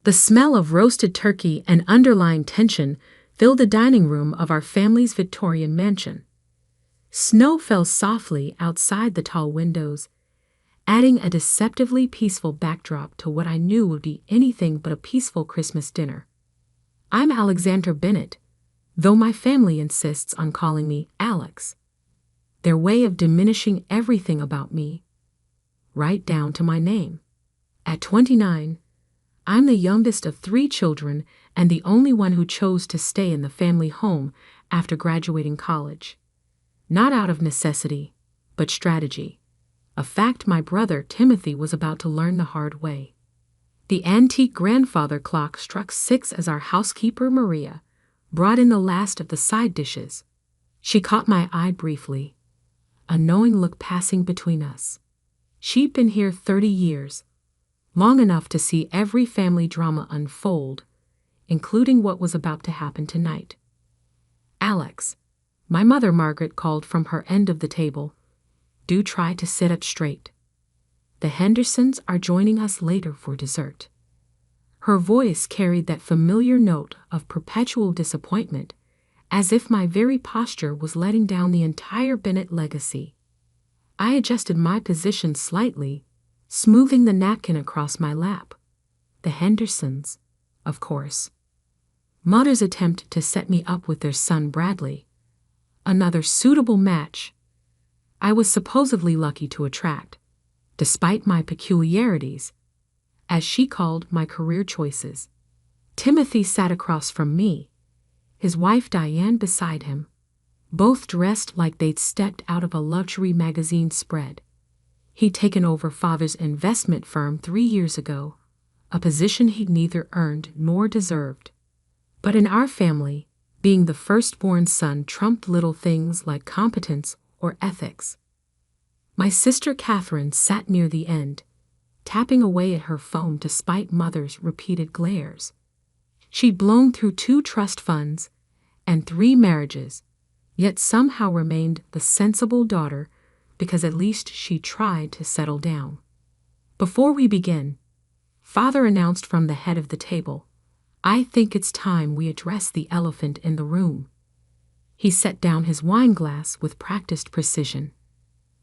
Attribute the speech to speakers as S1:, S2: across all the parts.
S1: The smell of roasted turkey and underlying tension filled the dining room of our family's Victorian mansion. Snow fell softly outside the tall windows, adding a deceptively peaceful backdrop to what I knew would be anything but a peaceful Christmas dinner. I'm Alexander Bennett, though my family insists on calling me Alex. Their way of diminishing everything about me, right down to my name. At 29, I'm the youngest of 3 children and the only one who chose to stay in the family home after graduating college. Not out of necessity, but strategy. A fact my brother Timothy was about to learn the hard way. The antique grandfather clock struck 6 as our housekeeper Maria brought in the last of the side dishes. She caught my eye briefly, a knowing look passing between us. She'd been here 30 years, long enough to see every family drama unfold, including what was about to happen tonight. Alex, my mother Margaret called from her end of the table, do try to sit up straight. The Hendersons are joining us later for dessert. Her voice carried that familiar note of perpetual disappointment, as if my very posture was letting down the entire Bennett legacy. I adjusted my position slightly, smoothing the napkin across my lap. The Hendersons, of course. Mother's attempt to set me up with their son Bradley. Another suitable match I was supposedly lucky to attract, despite my peculiarities, as she called my career choices. Timothy sat across from me, his wife Diane beside him, both dressed like they'd stepped out of a luxury magazine spread. He'd taken over father's investment firm 3 years ago, a position he'd neither earned nor deserved. But in our family, being the firstborn son trumped little things like competence or ethics. My sister Catherine sat near the end, tapping away at her phone despite mother's repeated glares. She'd blown through 2 trust funds and 3 marriages, yet somehow remained the sensible daughter because at least she tried to settle down. Before we begin, Father announced from the head of the table, I think it's time we address the elephant in the room. He set down his wine glass with practiced precision.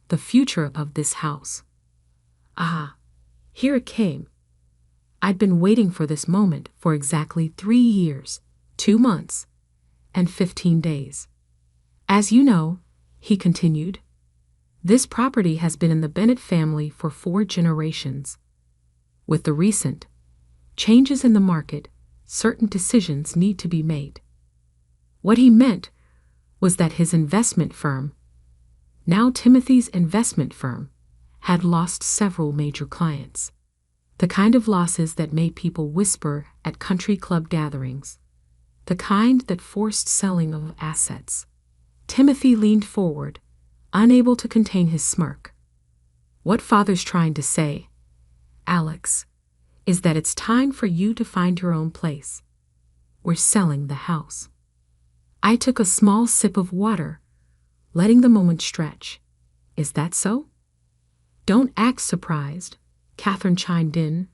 S1: The future of this house. Ah, here it came. I'd been waiting for this moment for exactly 3 years, 2 months, and 15 days. As you know, he continued, this property has been in the Bennett family for 4 generations. With the recent changes in the market, certain decisions need to be made. What he meant was that his investment firm, now Timothy's investment firm, had lost several major clients. The kind of losses that made people whisper at country club gatherings. The kind that forced selling of assets. Timothy leaned forward, unable to contain his smirk. What Father's trying to say, Alex, is that it's time for you to find your own place. We're selling the house. I took a small sip of water, letting the moment stretch. Is that so? Don't act surprised, Catherine chimed in,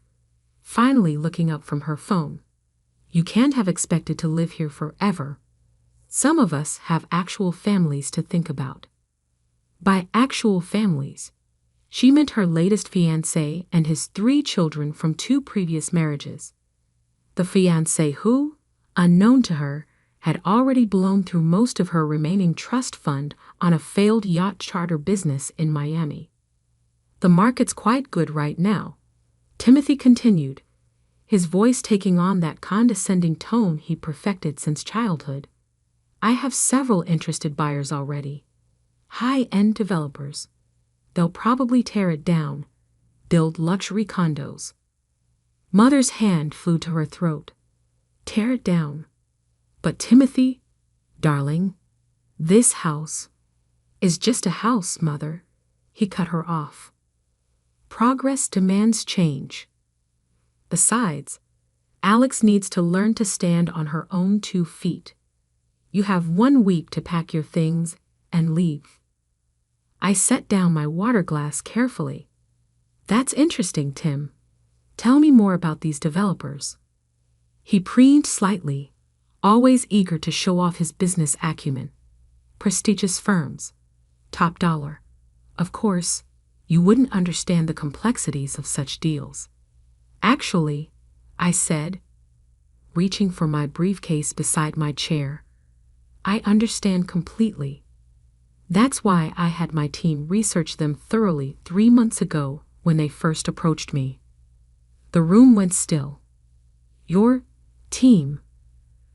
S1: finally looking up from her phone. You can't have expected to live here forever. Some of us have actual families to think about. By actual families, she meant her latest fiancé and his 3 children from 2 previous marriages. The fiancé who, unknown to her, had already blown through most of her remaining trust fund on a failed yacht charter business in Miami. The market's quite good right now, Timothy continued, his voice taking on that condescending tone he perfected since childhood. I have several interested buyers already. High-end developers. They'll probably tear it down, build luxury condos. Mother's hand flew to her throat. Tear it down. But Timothy, darling, this house is just a house, Mother. He cut her off. Progress demands change. Besides, Alex needs to learn to stand on her own 2 feet. You have 1 week to pack your things and leave. I set down my water glass carefully. That's interesting, Tim. Tell me more about these developers. He preened slightly, always eager to show off his business acumen. Prestigious firms. Top dollar. Of course, you wouldn't understand the complexities of such deals. Actually, I said, reaching for my briefcase beside my chair, I understand completely. That's why I had my team research them thoroughly 3 months ago when they first approached me. The room went still. Your team.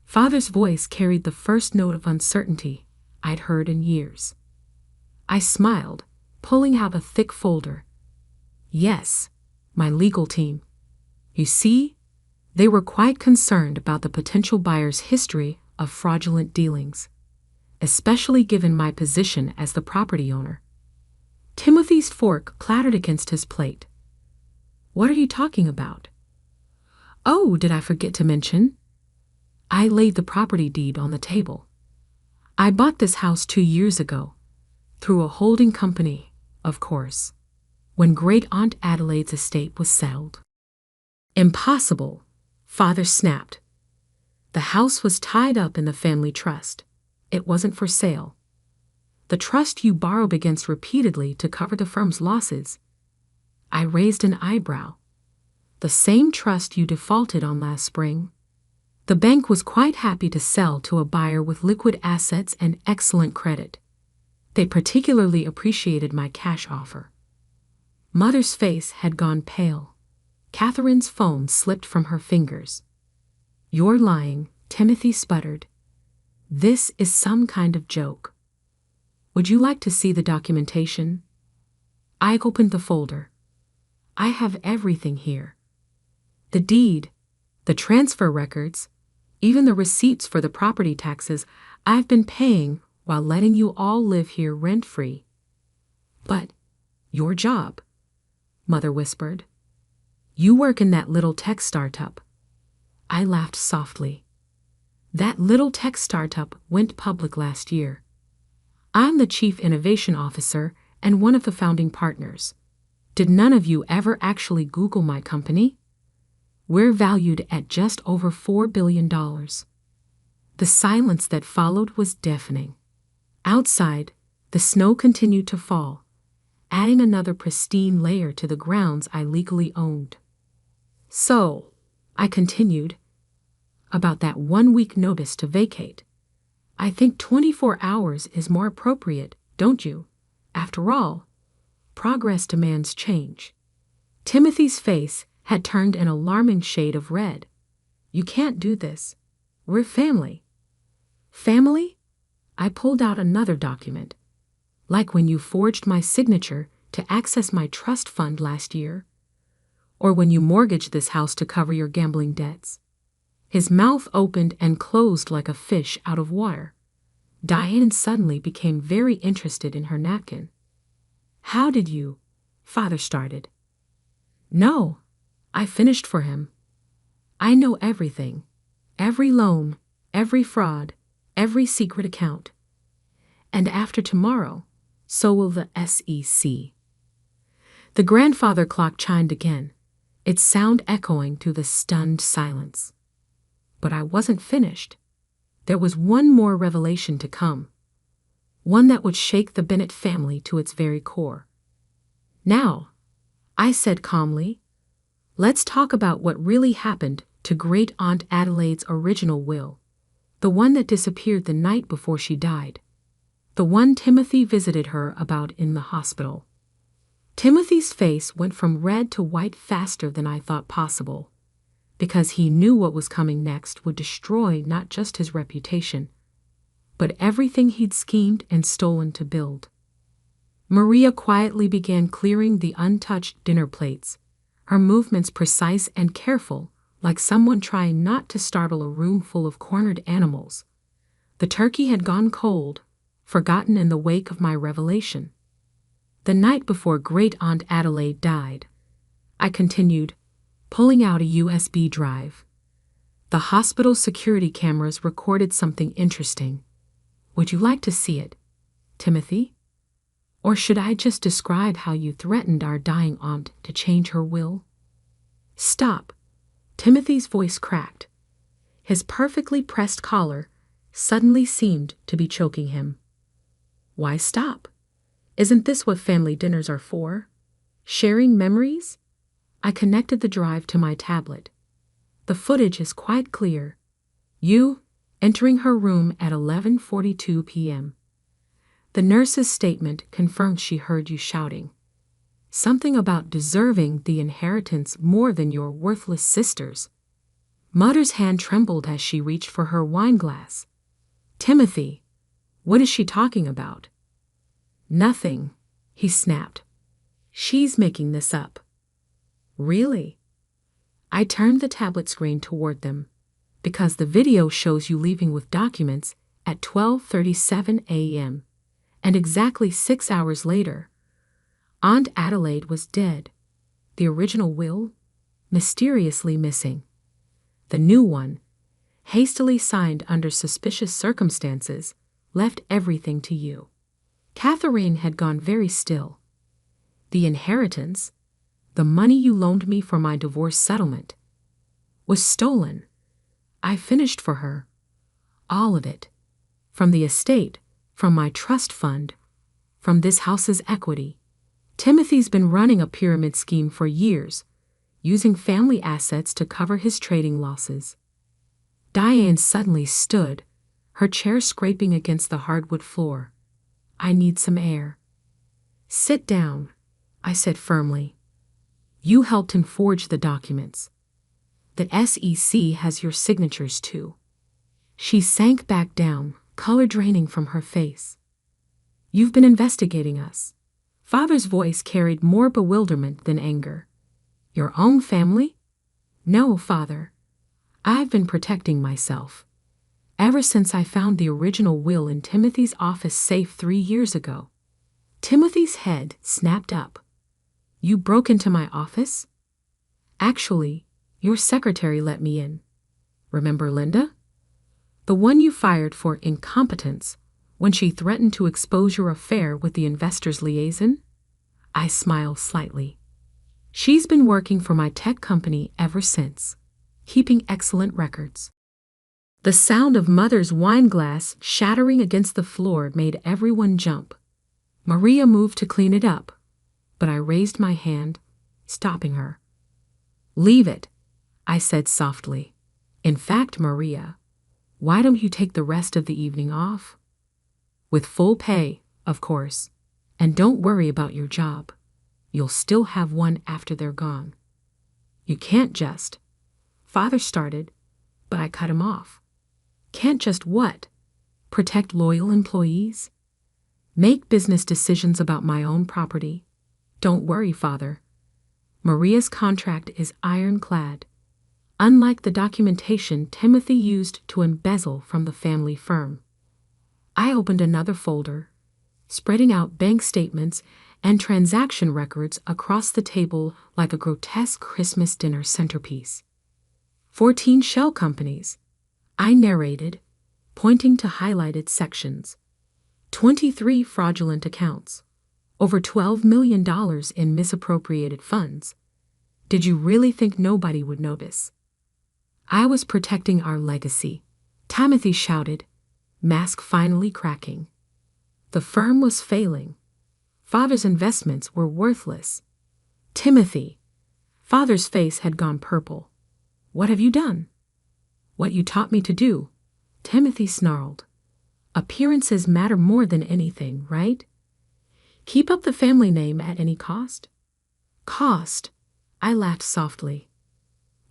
S1: Father's voice carried the first note of uncertainty I'd heard in years. I smiled, pulling out a thick folder. Yes, my legal team. You see, they were quite concerned about the potential buyer's history of fraudulent dealings, especially given my position as the property owner. Timothy's fork clattered against his plate. What are you talking about? Oh, did I forget to mention? I laid the property deed on the table. I bought this house 2 years ago, through a holding company, of course, when Great Aunt Adelaide's estate was settled. Impossible, Father snapped. The house was tied up in the family trust. It wasn't for sale. The trust you borrowed against repeatedly to cover the firm's losses. I raised an eyebrow. The same trust you defaulted on last spring. The bank was quite happy to sell to a buyer with liquid assets and excellent credit. They particularly appreciated my cash offer. Mother's face had gone pale. Catherine's phone slipped from her fingers. You're lying, Timothy sputtered. This is some kind of joke. Would you like to see the documentation? I opened the folder. I have everything here. The deed, the transfer records, even the receipts for the property taxes I've been paying while letting you all live here rent-free. But your job, Mother whispered. You work in that little tech startup. I laughed softly. That little tech startup went public last year. I'm the Chief Innovation Officer and one of the founding partners. Did none of you ever actually Google my company? We're valued at just over $4 billion. The silence that followed was deafening. Outside, the snow continued to fall, adding another pristine layer to the grounds I legally owned. So, I continued, about that 1-week notice to vacate. I think 24 hours is more appropriate, don't you? After all, progress demands change. Timothy's face had turned an alarming shade of red. You can't do this. We're family. Family? I pulled out another document. Like when you forged my signature to access my trust fund last year. Or when you mortgaged this house to cover your gambling debts. His mouth opened and closed like a fish out of water. Diane suddenly became very interested in her napkin. How did you? Father started. No, I finished for him. I know everything. Every loan, every fraud, every secret account. And after tomorrow, so will the SEC. The grandfather clock chimed again, its sound echoing through the stunned silence. But I wasn't finished. There was one more revelation to come. One that would shake the Bennett family to its very core. Now, I said calmly, let's talk about what really happened to Great Aunt Adelaide's original will, the one that disappeared the night before she died, the one Timothy visited her about in the hospital. Timothy's face went from red to white faster than I thought possible, because he knew what was coming next would destroy not just his reputation, but everything he'd schemed and stolen to build. Maria quietly began clearing the untouched dinner plates, her movements precise and careful, like someone trying not to startle a room full of cornered animals. The turkey had gone cold, forgotten in the wake of my revelation. The night before Great Aunt Adelaide died, I continued, pulling out a USB drive. The hospital security cameras recorded something interesting. Would you like to see it, Timothy? Or should I just describe how you threatened our dying aunt to change her will? Stop. Timothy's voice cracked. His perfectly pressed collar suddenly seemed to be choking him. Why stop? Isn't this what family dinners are for? Sharing memories? I connected the drive to my tablet. The footage is quite clear. You entering her room at 11:42 p.m. The nurse's statement confirmed she heard you shouting. Something about deserving the inheritance more than your worthless sisters. Mother's hand trembled as she reached for her wine glass. Timothy, what is she talking about? Nothing, he snapped. She's making this up. Really? I turned the tablet screen toward them, because the video shows you leaving with documents at 12:37 a.m., and exactly 6 hours later, Aunt Adelaide was dead. The original will, mysteriously missing. The new one, hastily signed under suspicious circumstances, left everything to you. Catherine had gone very still. The inheritance, the money you loaned me for my divorce settlement, was stolen. I finished for her. All of it. From the estate, from my trust fund, from this house's equity. Timothy's been running a pyramid scheme for years, using family assets to cover his trading losses. Diane suddenly stood, her chair scraping against the hardwood floor. I need some air. Sit down, I said firmly. You helped him forge the documents. The SEC has your signatures too. She sank back down, color draining from her face. You've been investigating us. Father's voice carried more bewilderment than anger. Your own family? No, Father. I've been protecting myself. Ever since I found the original will in Timothy's office safe 3 years ago. Timothy's head snapped up. You broke into my office? Actually, your secretary let me in. Remember Linda? The one you fired for incompetence when she threatened to expose your affair with the investor's liaison? I smiled slightly. She's been working for my tech company ever since, keeping excellent records. The sound of Mother's wine glass shattering against the floor made everyone jump. Maria moved to clean it up, but I raised my hand, stopping her. Leave it, I said softly. In fact, Maria, why don't you take the rest of the evening off? With full pay, of course, and don't worry about your job. You'll still have one after they're gone. You can't just. Father started, but I cut him off. Can't just what? Protect loyal employees? Make business decisions about my own property? Don't worry, Father. Maria's contract is ironclad, unlike the documentation Timothy used to embezzle from the family firm. I opened another folder, spreading out bank statements and transaction records across the table like a grotesque Christmas dinner centerpiece. 14 shell companies, I narrated, pointing to highlighted sections. 23 fraudulent accounts. Over $12 million in misappropriated funds. Did you really think nobody would notice? I was protecting our legacy, Timothy shouted, mask finally cracking. The firm was failing. Father's investments were worthless. Timothy. Father's face had gone purple. What have you done? What you taught me to do, Timothy snarled. Appearances matter more than anything, right? Keep up the family name at any cost? Cost? I laughed softly.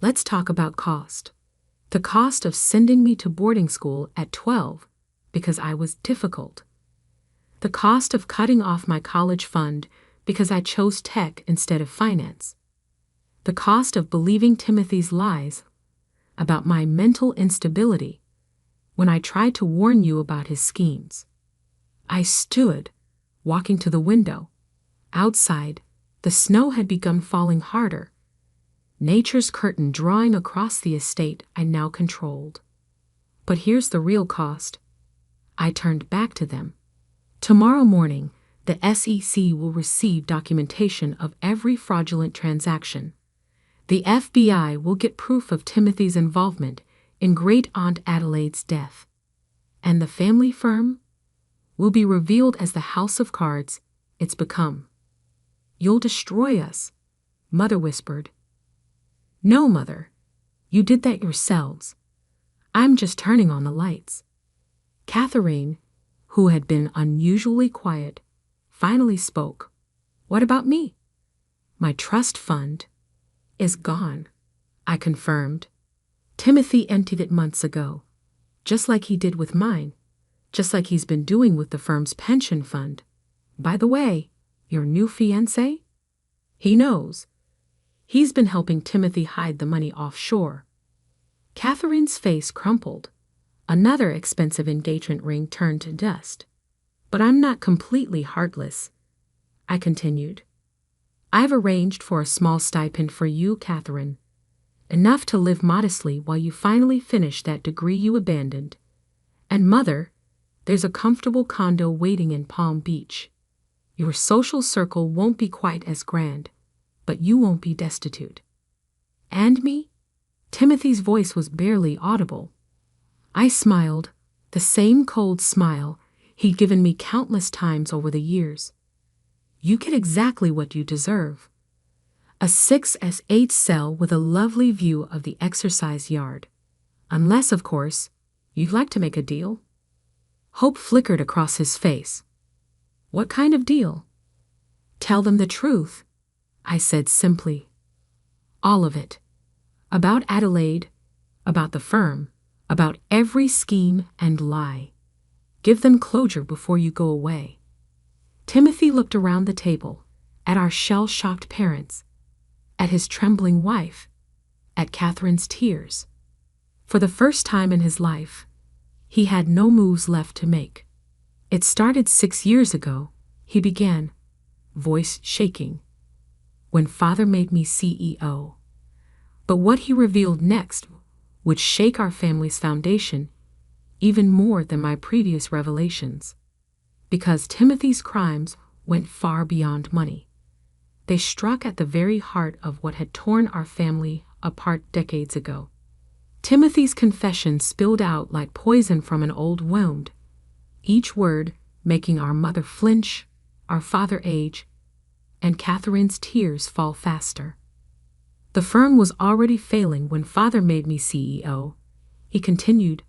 S1: Let's talk about cost. The cost of sending me to boarding school at 12 because I was difficult. The cost of cutting off my college fund because I chose tech instead of finance. The cost of believing Timothy's lies about my mental instability when I tried to warn you about his schemes. I stood, walking to the window. Outside, the snow had begun falling harder, nature's curtain drawing across the estate I now controlled. But here's the real cost. I turned back to them. Tomorrow morning, the SEC will receive documentation of every fraudulent transaction. The FBI will get proof of Timothy's involvement in Great Aunt Adelaide's death. And the family firm will be revealed as the house of cards it's become. You'll destroy us, Mother whispered. No, Mother. You did that yourselves. I'm just turning on the lights. Catherine, who had been unusually quiet, finally spoke. What about me? My trust fund is gone, I confirmed. Timothy emptied it months ago, just like he did with mine, just like he's been doing with the firm's pension fund. By the way, your new fiancé? He knows. He's been helping Timothy hide the money offshore. Catherine's face crumpled. Another expensive engagement ring turned to dust. But I'm not completely heartless, I continued. I've arranged for a small stipend for you, Catherine. Enough to live modestly while you finally finish that degree you abandoned. And Mother, there's a comfortable condo waiting in Palm Beach. Your social circle won't be quite as grand, but you won't be destitute. And me? Timothy's voice was barely audible. I smiled, the same cold smile he'd given me countless times over the years. You get exactly what you deserve. A 6S8 cell with a lovely view of the exercise yard. Unless, of course, you'd like to make a deal. Hope flickered across his face. What kind of deal? Tell them the truth, I said simply. All of it. About Adelaide, about the firm, about every scheme and lie. Give them closure before you go away. Timothy looked around the table, at our shell-shocked parents, at his trembling wife, at Catherine's tears. For the first time in his life, he had no moves left to make. It started 6 years ago, he began, voice shaking, when Father made me CEO. But what he revealed next would shake our family's foundation even more than my previous revelations. Because Timothy's crimes went far beyond money. They struck at the very heart of what had torn our family apart decades ago. Timothy's confession spilled out like poison from an old wound, each word making our mother flinch, our father age, and Catherine's tears fall faster. The firm was already failing when Father made me CEO, he continued,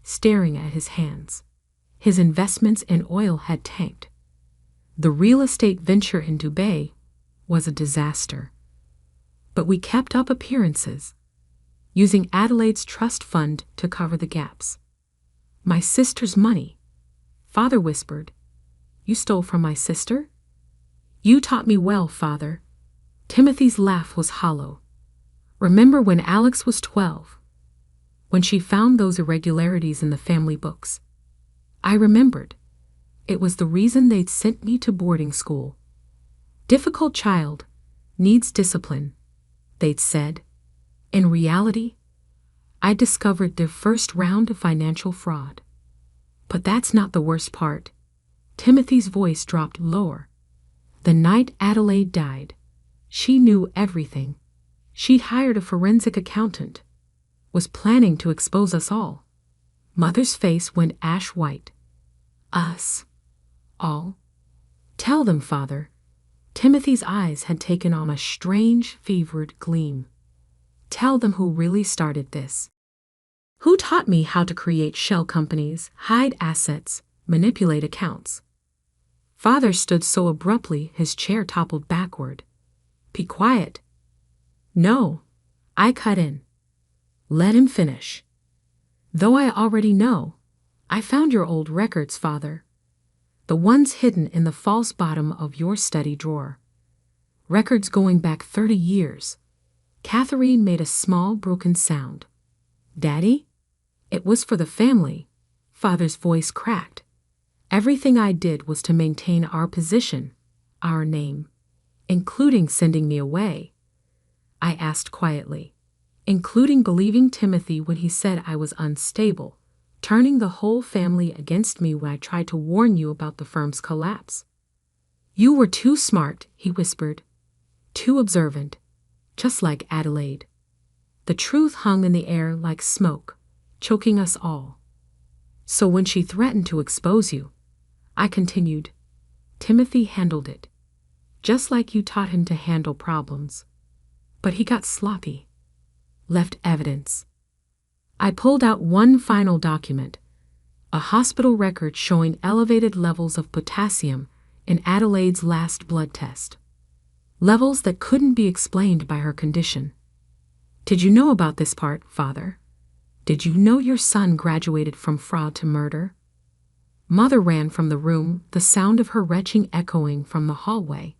S1: staring at his hands. His investments in oil had tanked. The real estate venture in Dubai was a disaster. But we kept up appearances, using Adelaide's trust fund to cover the gaps. My sister's money, Father whispered. You stole from my sister? You taught me well, Father. Timothy's laugh was hollow. Remember when Alex was 12? When she found those irregularities in the family books? I remembered. It was the reason they'd sent me to boarding school. Difficult child, needs discipline, they'd said. In reality, I discovered their first round of financial fraud. But that's not the worst part. Timothy's voice dropped lower. The night Adelaide died, she knew everything. She'd hired a forensic accountant, was planning to expose us all. Mother's face went ash white. Us. All. Tell them, Father. Timothy's eyes had taken on a strange, fevered gleam. Tell them who really started this. Who taught me how to create shell companies, hide assets, manipulate accounts? Father stood so abruptly his chair toppled backward. Be quiet. No, I cut in. Let him finish. Though I already know, I found your old records, Father. The ones hidden in the false bottom of your study drawer. Records going back 30 years. Catherine made a small broken sound. Daddy? It was for the family. Father's voice cracked. Everything I did was to maintain our position, our name, including sending me away. I asked quietly, including believing Timothy when he said I was unstable, turning the whole family against me when I tried to warn you about the firm's collapse. You were too smart, he whispered, too observant, just like Adelaide. The truth hung in the air like smoke, choking us all. So when she threatened to expose you, I continued, Timothy handled it, just like you taught him to handle problems. But he got sloppy, left evidence. I pulled out one final document, a hospital record showing elevated levels of potassium in Adelaide's last blood test. Levels that couldn't be explained by her condition. Did you know about this part, Father? Did you know your son graduated from fraud to murder? Mother ran from the room, the sound of her retching echoing from the hallway.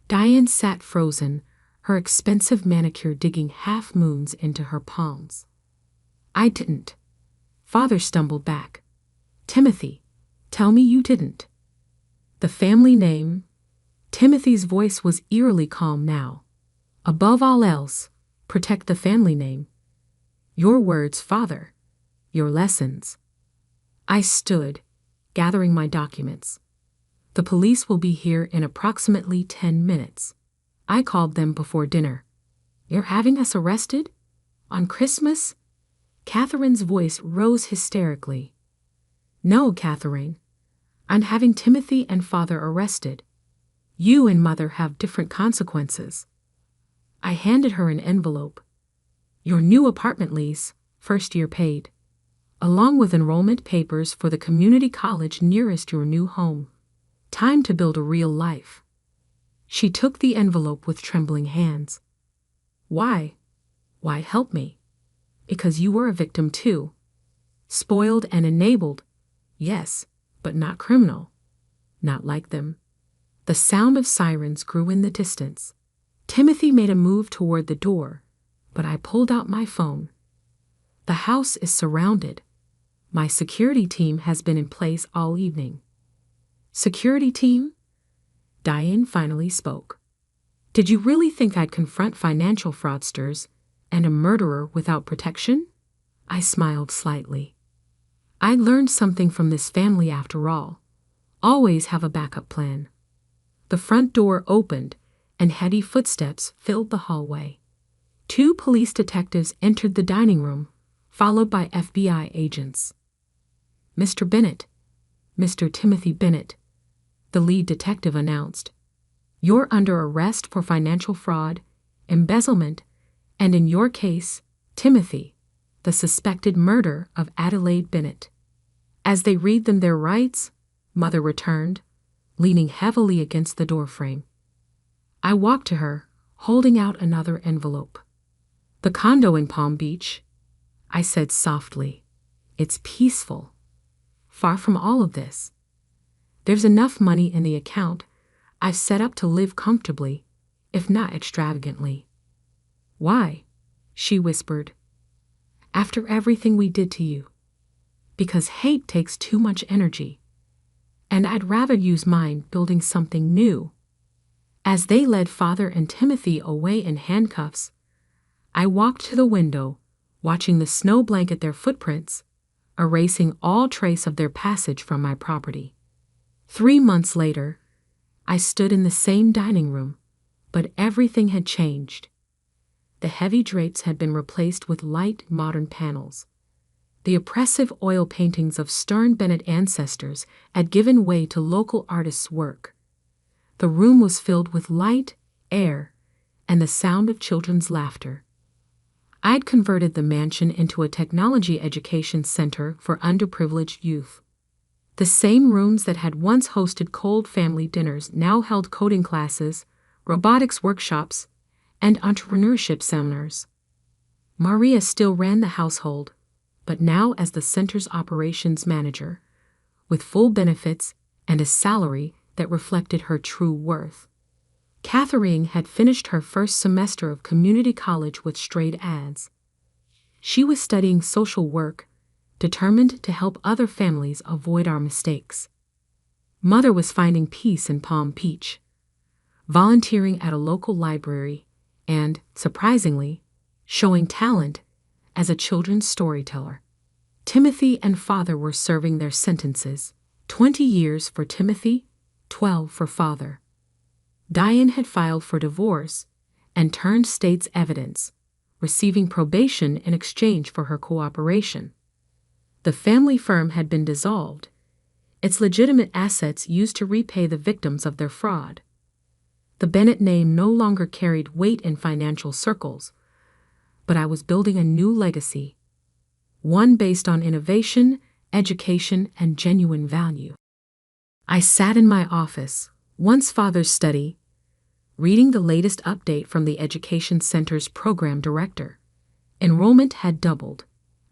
S1: Diane sat frozen, her expensive manicure digging half-moons into her palms. I didn't. Father stumbled back. Timothy, tell me you didn't. The family name? Timothy's voice was eerily calm now. Above all else, protect the family name. Your words, Father. Your lessons. I stood, gathering my documents. The police will be here in approximately 10 minutes. I called them before dinner. You're having us arrested? On Christmas? Catherine's voice rose hysterically. No, Catherine. I'm having Timothy and Father arrested. You and Mother have different consequences. I handed her an envelope. Your new apartment lease, first year paid, along with enrollment papers for the community college nearest your new home. Time to build a real life. She took the envelope with trembling hands. Why? Why help me? Because you were a victim too. Spoiled and enabled, yes, but not criminal. Not like them. The sound of sirens grew in the distance. Timothy made a move toward the door, but I pulled out my phone. The house is surrounded. My security team has been in place all evening. Security team? Diane finally spoke. Did you really think I'd confront financial fraudsters and a murderer without protection? I smiled slightly. I learned something from this family after all. Always have a backup plan. The front door opened, and heady footsteps filled the hallway. 2 police detectives entered the dining room, followed by FBI agents. Mr. Bennett, Mr. Timothy Bennett, the lead detective announced. You're under arrest for financial fraud, embezzlement, and in your case, Timothy, the suspected murder of Adelaide Bennett. As they read them their rights, Mother returned, leaning heavily against the doorframe. I walked to her, holding out another envelope. The condo in Palm Beach, I said softly. It's peaceful. Far from all of this. There's enough money in the account I've set up to live comfortably, if not extravagantly. Why? She whispered. After everything we did to you. Because hate takes too much energy. And I'd rather use mine building something new. As they led Father and Timothy away in handcuffs, I walked to the window, watching the snow blanket their footprints, erasing all trace of their passage from my property. 3 months later, I stood in the same dining room, but everything had changed. The heavy drapes had been replaced with light, modern panels. The oppressive oil paintings of stern Bennett ancestors had given way to local artists' work. The room was filled with light, air, and the sound of children's laughter. I'd converted the mansion into a technology education center for underprivileged youth. The same rooms that had once hosted cold family dinners now held coding classes, robotics workshops, and entrepreneurship seminars. Maria still ran the household, but now as the center's operations manager, with full benefits and a salary that reflected her true worth. Catherine had finished her first semester of community college with straight A's. She was studying social work, determined to help other families avoid our mistakes. Mother was finding peace in Palm Beach, volunteering at a local library, and, surprisingly, showing talent as a children's storyteller. Timothy and Father were serving their sentences, 20 years for Timothy, 12 for Father. Diane had filed for divorce and turned state's evidence, receiving probation in exchange for her cooperation. The family firm had been dissolved, its legitimate assets used to repay the victims of their fraud. The Bennett name no longer carried weight in financial circles, but I was building a new legacy, one based on innovation, education, and genuine value. I sat in my office, once father's study, reading the latest update from the Education Center's program director. Enrollment had doubled.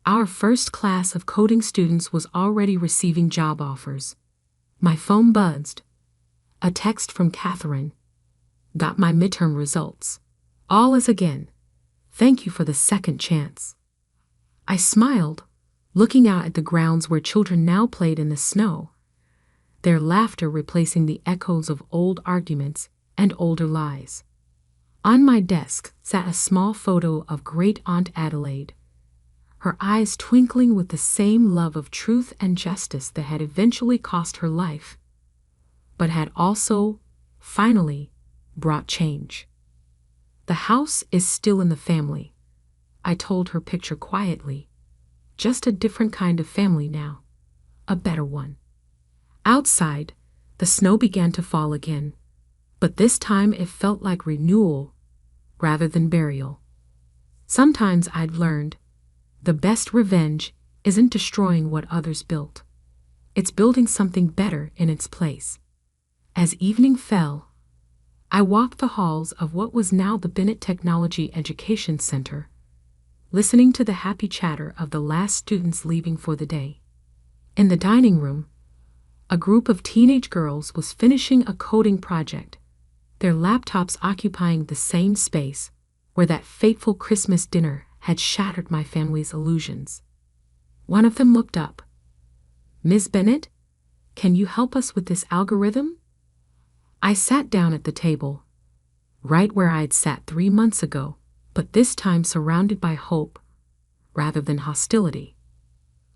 S1: Our first class of coding students was already receiving job offers. My phone buzzed. A text from Catherine. Got my midterm results. All is again. Thank you for the second chance. I smiled, looking out at the grounds where children now played in the snow, their laughter replacing the echoes of old arguments and older lies. On my desk sat a small photo of Great Aunt Adelaide, her eyes twinkling with the same love of truth and justice that had eventually cost her life, but had also, finally, brought change. The house is still in the family, I told her picture quietly. Just a different kind of family now, a better one. Outside, the snow began to fall again, but this time it felt like renewal rather than burial. Sometimes I'd learned the best revenge isn't destroying what others built. It's building something better in its place. As evening fell, I walked the halls of what was now the Bennett Technology Education Center, listening to the happy chatter of the last students leaving for the day. In the dining room, a group of teenage girls was finishing a coding project, their laptops occupying the same space where that fateful Christmas dinner had shattered my family's illusions. One of them looked up. "Ms. Bennett, can you help us with this algorithm?" I sat down at the table, right where I'd sat 3 months ago, but this time surrounded by hope rather than hostility.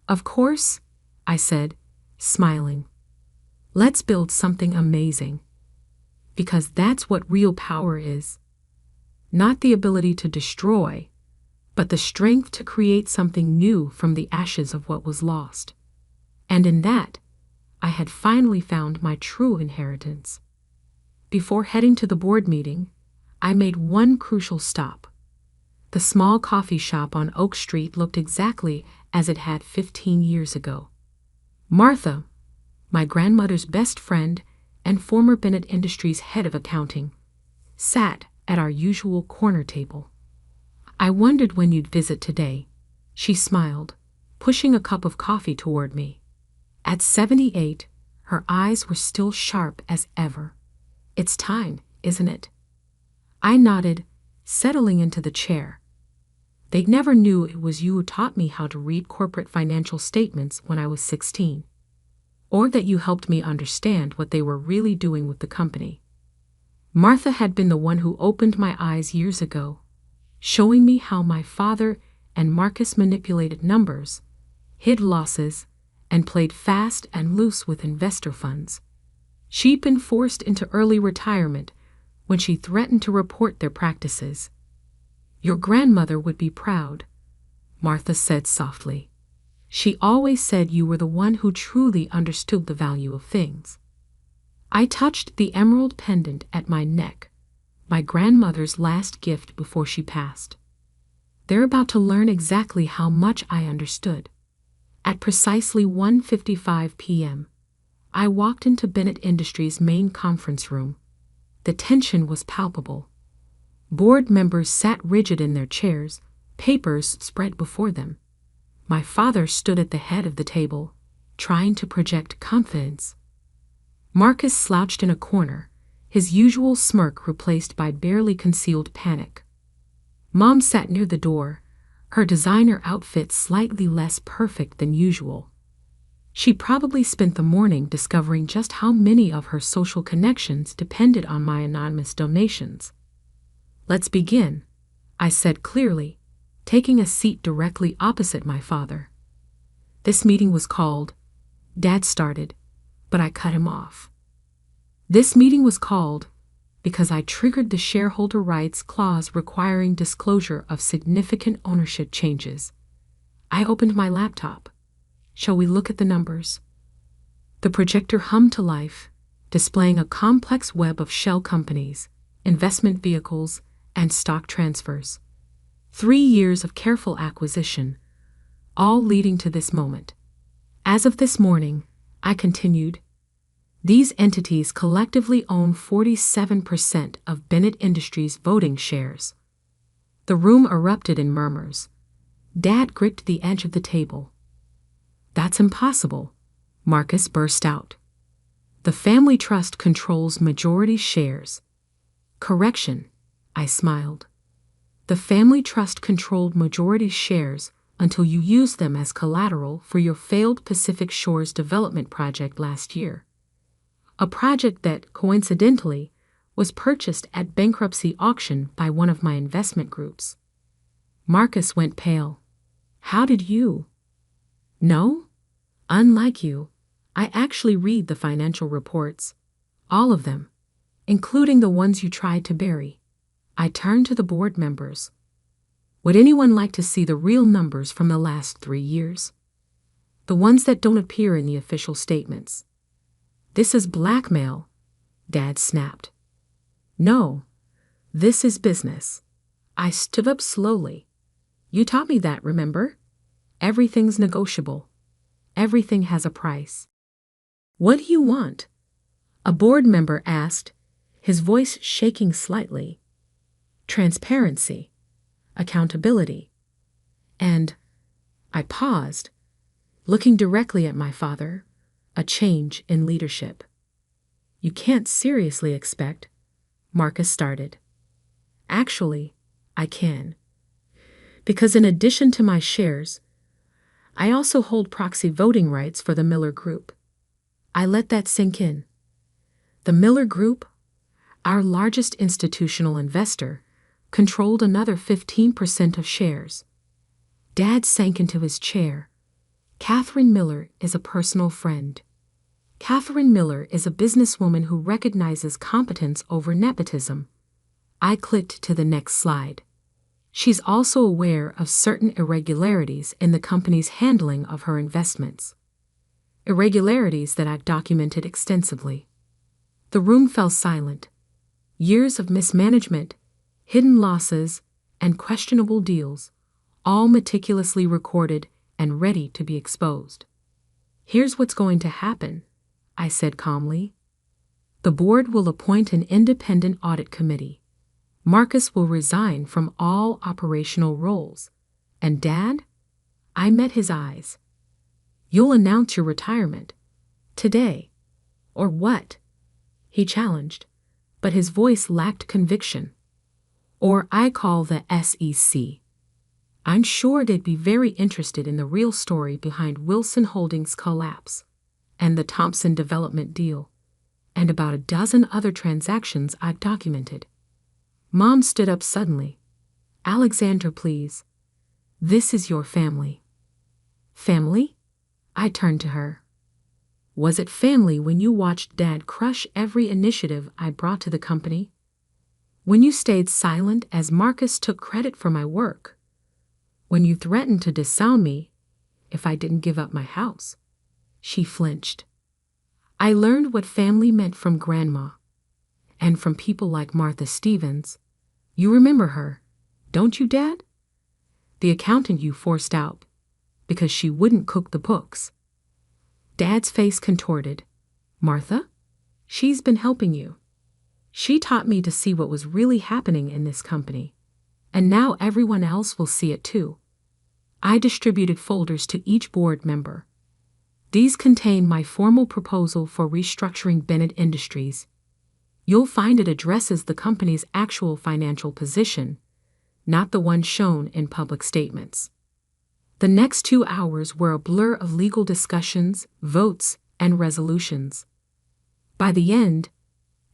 S1: "Of course," I said, smiling. "Let's build something amazing. Because that's what real power is. Not the ability to destroy, but the strength to create something new from the ashes of what was lost." And in that, I had finally found my true inheritance. Before heading to the board meeting, I made one crucial stop. The small coffee shop on Oak Street looked exactly as it had 15 years ago. Martha, my grandmother's best friend and former Bennett Industries head of accounting, sat at our usual corner table. "I wondered when you'd visit today," she smiled, pushing a cup of coffee toward me. At 78, her eyes were still sharp as ever. "It's time, isn't it?" I nodded, settling into the chair. "They never knew it was you who taught me how to read corporate financial statements when I was 16. Or that you helped me understand what they were really doing with the company." Martha had been the one who opened my eyes years ago, showing me how my father and Marcus manipulated numbers, hid losses, and played fast and loose with investor funds. She'd been forced into early retirement when she threatened to report their practices. "Your grandmother would be proud," Martha said softly. "She always said you were the one who truly understood the value of things." I touched the emerald pendant at my neck, my grandmother's last gift before she passed. They're about to learn exactly how much I understood. At precisely 1:55 p.m., I walked into Bennett Industries' main conference room. The tension was palpable. Board members sat rigid in their chairs, papers spread before them. My father stood at the head of the table, trying to project confidence. Marcus slouched in a corner, his usual smirk replaced by barely concealed panic. Mom sat near the door, her designer outfit slightly less perfect than usual. She probably spent the morning discovering just how many of her social connections depended on my anonymous donations. "Let's begin," I said clearly, taking a seat directly opposite my father. "This meeting was called," Dad started, but I cut him off. "This meeting was called because I triggered the shareholder rights clause requiring disclosure of significant ownership changes." I opened my laptop. Shall we look at the numbers? The projector hummed to life, displaying a complex web of shell companies, investment vehicles, and stock transfers. 3 years of careful acquisition, all leading to this moment. As of this morning, I continued, these entities collectively own 47% of Bennett Industries' voting shares. The room erupted in murmurs. Dad gripped the edge of the table. That's impossible, Marcus burst out. The family trust controls majority shares. Correction, I smiled. The family trust controlled majority shares until you used them as collateral for your failed Pacific Shores development project last year. A project that, coincidentally, was purchased at bankruptcy auction by one of my investment groups. Marcus went pale. How did you? No? Unlike you, I actually read the financial reports. All of them, including the ones you tried to bury. I turned to the board members. Would anyone like to see the real numbers from the last 3 years? The ones that don't appear in the official statements. This is blackmail, Dad snapped. No, this is business. I stood up slowly. You taught me that, remember? Everything's negotiable. Everything has a price. What do you want? A board member asked, his voice shaking slightly. Transparency, accountability, and I paused, looking directly at my father, a change in leadership. You can't seriously expect, Marcus started. Actually, I can. Because in addition to my shares, I also hold proxy voting rights for the Miller Group. I let that sink in. The Miller Group, our largest institutional investor, controlled another 15% of shares. Dad sank into his chair. Catherine Miller is a personal friend. Catherine Miller is a businesswoman who recognizes competence over nepotism. I clicked to the next slide. She's also aware of certain irregularities in the company's handling of her investments. Irregularities that I've documented extensively. The room fell silent. Years of mismanagement, hidden losses, and questionable deals, all meticulously recorded and ready to be exposed. Here's what's going to happen, I said calmly. The board will appoint an independent audit committee. Marcus will resign from all operational roles. And Dad? I met his eyes. You'll announce your retirement. Today. Or what? He challenged, but his voice lacked conviction. Or I call the SEC. I'm sure they'd be very interested in the real story behind Wilson Holdings' collapse, and the Thompson development deal, and about a dozen other transactions I've documented. Mom stood up suddenly. Alexandra, please. This is your family. Family? I turned to her. Was it family when you watched Dad crush every initiative I brought to the company? When you stayed silent as Marcus took credit for my work? When you threatened to disown me if I didn't give up my house? She flinched. I learned what family meant from Grandma, and from people like Martha Stevens. You remember her, don't you, Dad? The accountant you forced out because she wouldn't cook the books. Dad's face contorted. Martha? She's been helping you. She taught me to see what was really happening in this company, and now everyone else will see it too. I distributed folders to each board member. These contain my formal proposal for restructuring Bennett Industries. You'll find it addresses the company's actual financial position, not the one shown in public statements. The next 2 hours were a blur of legal discussions, votes, and resolutions. By the end,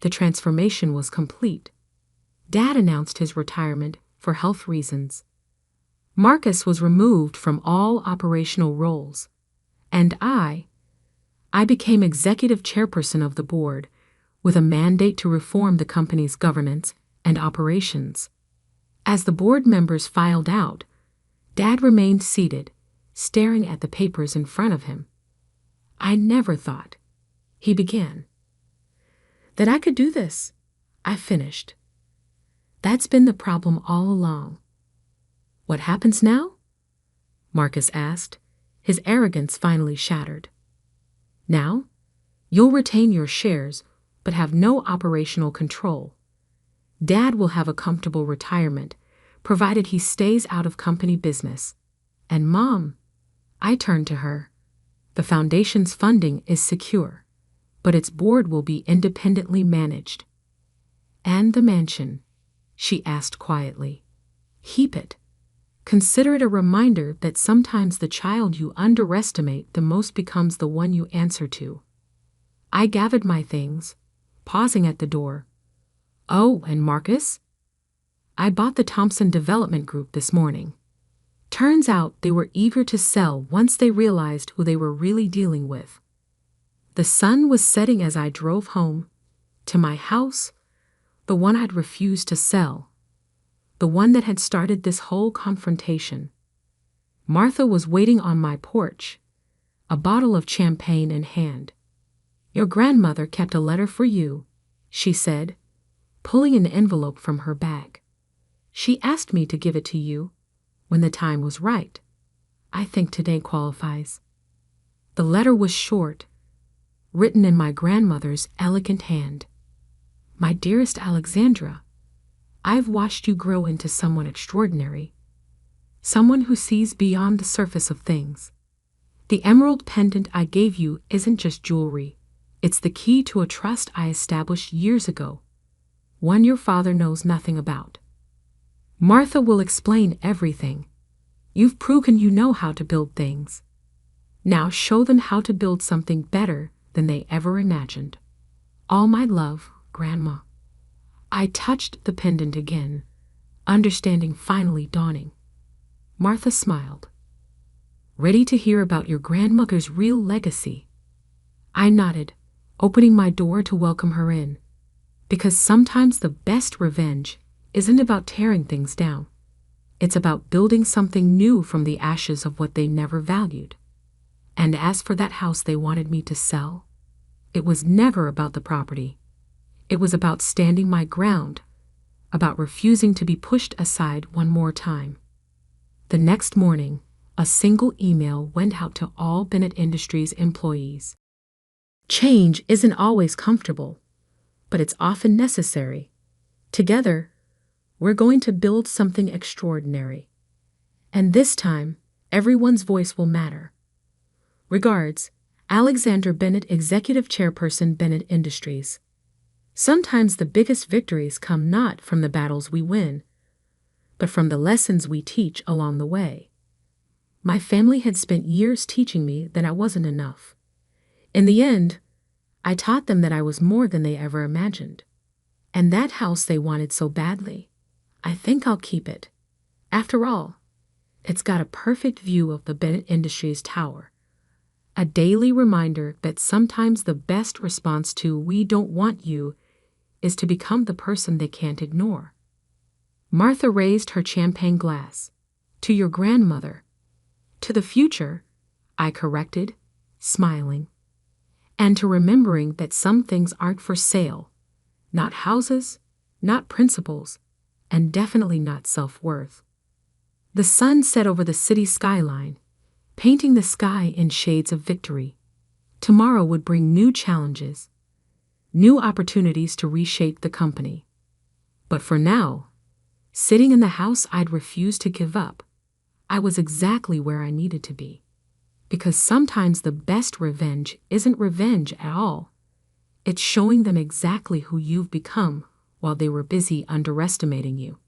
S1: the transformation was complete. Dad announced his retirement for health reasons. Marcus was removed from all operational roles, and I became executive chairperson of the board with a mandate to reform the company's governance and operations. As the board members filed out, Dad remained seated, staring at the papers in front of him. "I never thought," he began, "that I could do this," I finished. "That's been the problem all along." "What happens now?" Marcus asked, his arrogance finally shattered. "Now, you'll retain your shares, but have no operational control. Dad will have a comfortable retirement, provided he stays out of company business. And Mom," I turned to her, "the foundation's funding is secure, but its board will be independently managed." "And the mansion?" she asked quietly. "Keep it. Consider it a reminder that sometimes the child you underestimate the most becomes the one you answer to." I gathered my things, pausing at the door. "Oh, and Marcus?" "I bought the Thompson Development Group this morning. Turns out they were eager to sell once they realized who they were really dealing with." The sun was setting as I drove home, to my house, the one I'd refused to sell, the one that had started this whole confrontation. Martha was waiting on my porch, a bottle of champagne in hand. "Your grandmother kept a letter for you," she said, pulling an envelope from her bag. "She asked me to give it to you when the time was right. I think today qualifies." The letter was short, written in my grandmother's elegant hand. "My dearest Alexandra, I've watched you grow into someone extraordinary, someone who sees beyond the surface of things. The emerald pendant I gave you isn't just jewelry, it's the key to a trust I established years ago, one your father knows nothing about. Martha will explain everything. You've proven you know how to build things. Now show them how to build something better than they ever imagined. All my love, Grandma." I touched the pendant again, understanding finally dawning. Martha smiled. "Ready to hear about your grandmother's real legacy?" I nodded, opening my door to welcome her in, because sometimes the best revenge isn't about tearing things down. It's about building something new from the ashes of what they never valued. And as for that house they wanted me to sell, it was never about the property. It was about standing my ground, about refusing to be pushed aside one more time. The next morning, a single email went out to all Bennett Industries employees. Change isn't always comfortable, but it's often necessary. Together, we're going to build something extraordinary. And this time, everyone's voice will matter. Regards, Alexander Bennett, Executive Chairperson, Bennett Industries. Sometimes the biggest victories come not from the battles we win, but from the lessons we teach along the way. My family had spent years teaching me that I wasn't enough. In the end, I taught them that I was more than they ever imagined. And that house they wanted so badly, I think I'll keep it. After all, it's got a perfect view of the Bennett Industries Tower. A daily reminder that sometimes the best response to "we don't want you" is to become the person they can't ignore. Martha raised her champagne glass. "To your grandmother." "To the future," I corrected, smiling. "And to remembering that some things aren't for sale. Not houses, not principles, and definitely not self-worth." The sun set over the city skyline, painting the sky in shades of victory. Tomorrow would bring new challenges, new opportunities to reshape the company. But for now, sitting in the house I'd refused to give up, I was exactly where I needed to be. Because sometimes the best revenge isn't revenge at all. It's showing them exactly who you've become while they were busy underestimating you.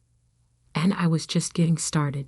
S1: And I was just getting started.